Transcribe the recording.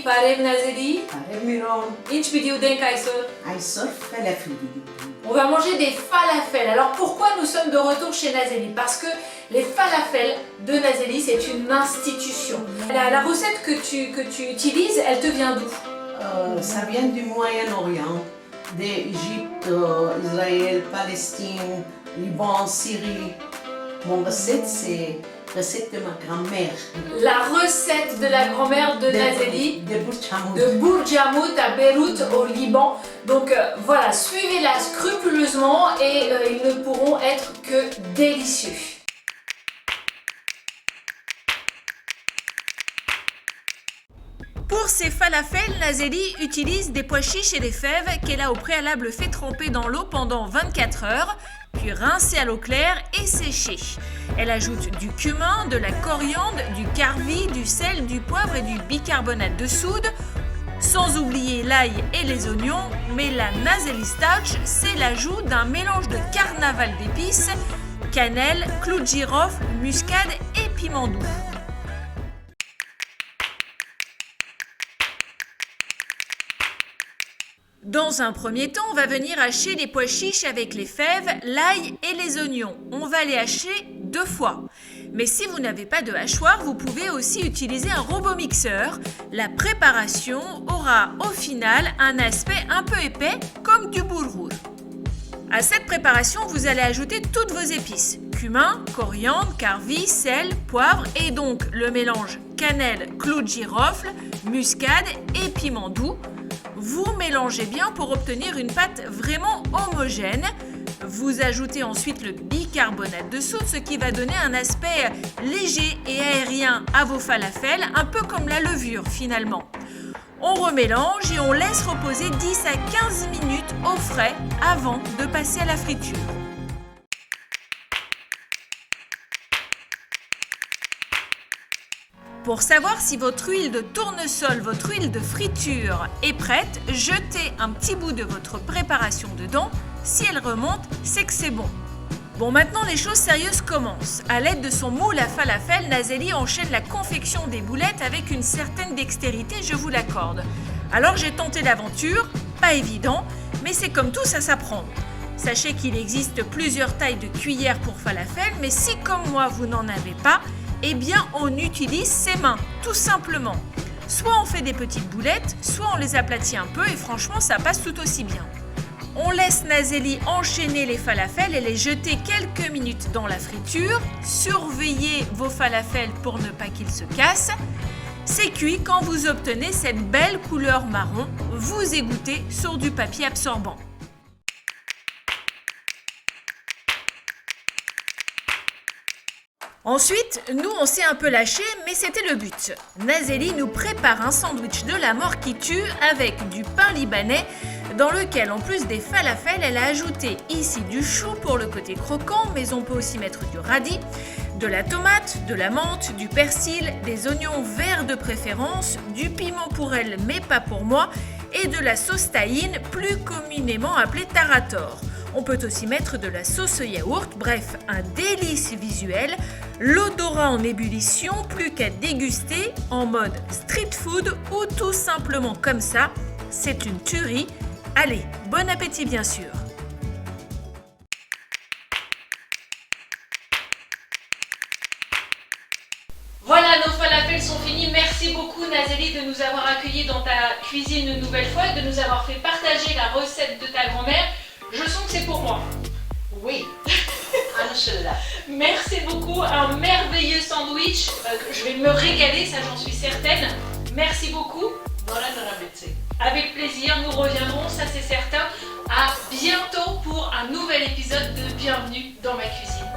Parem Nazeli. Miron, Inch video den kaisor. Aïsor, falafel. On va manger des falafels. Alors pourquoi nous sommes de retour chez Nazeli? Parce que les falafels de Nazeli, c'est une institution. La recette que tu utilises, elle te vient d'où? Ça vient du Moyen-Orient, d'Égypte, Israël, Palestine, Liban, Syrie. Mon recette, c'est recette de ma grand-mère. La recette de la grand-mère de Nazeli, de Bourjamoud. de Bourjamoud à Beyrouth au Liban. Donc voilà, suivez-la scrupuleusement et ils ne pourront être que délicieux. Pour ces falafels, Nazeli utilise des pois chiches et des fèves qu'elle a au préalable fait tremper dans l'eau pendant 24 heures, puis rincer à l'eau claire et sécher. Elle ajoute du cumin, de la coriandre, du carvi, du sel, du poivre et du bicarbonate de soude, sans oublier l'ail et les oignons, mais la Nazeli Starch, c'est l'ajout d'un mélange de carnaval d'épices, cannelle, clou de girofle, muscade et piment doux. Dans un premier temps, on va venir hacher les pois chiches avec les fèves, l'ail et les oignons. On va les hacher 2 fois. Mais si vous n'avez pas de hachoir, vous pouvez aussi utiliser un robot mixeur. La préparation aura au final un aspect un peu épais comme du boulgour. À cette préparation, vous allez ajouter toutes vos épices. Cumin, coriandre, carvi, sel, poivre et donc le mélange cannelle, clou de girofle, muscade et piment doux. Vous mélangez bien pour obtenir une pâte vraiment homogène. Vous ajoutez ensuite le bicarbonate de soude, ce qui va donner un aspect léger et aérien à vos falafels, un peu comme la levure finalement. On remélange et on laisse reposer 10 à 15 minutes au frais avant de passer à la friture. Pour savoir si votre huile de tournesol, votre huile de friture est prête, jetez un petit bout de votre préparation dedans. Si elle remonte, c'est que c'est bon. Bon, maintenant les choses sérieuses commencent. À l'aide de son moule à falafel, Nazeli enchaîne la confection des boulettes avec une certaine dextérité, je vous l'accorde. Alors j'ai tenté l'aventure, pas évident, mais c'est comme tout, ça s'apprend. Sachez qu'il existe plusieurs tailles de cuillères pour falafel, mais si comme moi vous n'en avez pas, eh bien on utilise ses mains, tout simplement. Soit on fait des petites boulettes, soit on les aplatit un peu et franchement ça passe tout aussi bien. On laisse Nazeli enchaîner les falafels et les jeter quelques minutes dans la friture. Surveillez vos falafels pour ne pas qu'ils se cassent. C'est cuit quand vous obtenez cette belle couleur marron. Vous égouttez sur du papier absorbant. Ensuite, nous on s'est un peu lâché, mais c'était le but. Nazeli nous prépare un sandwich de la mort qui tue avec du pain libanais dans lequel, en plus des falafels, elle a ajouté ici du chou pour le côté croquant, mais on peut aussi mettre du radis, de la tomate, de la menthe, du persil, des oignons verts de préférence, du piment pour elle, mais pas pour moi, et de la sauce tahine, plus communément appelée tarator. On peut aussi mettre de la sauce yaourt, bref, un délice visuel. L'odorat en ébullition, plus qu'à déguster en mode street food ou tout simplement comme ça. C'est une tuerie. Allez, bon appétit bien sûr. Voilà, nos falafels sont finis. Merci beaucoup Nazeli de nous avoir accueillis dans ta cuisine une nouvelle fois, de nous avoir fait partager la recette de ta grand-mère. Je sens que c'est pour moi. Oui, Inch'Allah. Merci beaucoup, un merveilleux sandwich. Je vais me régaler, ça j'en suis certaine. Merci beaucoup. Avec plaisir, nous reviendrons, ça c'est certain. À bientôt pour un nouvel épisode de Bienvenue dans ma cuisine.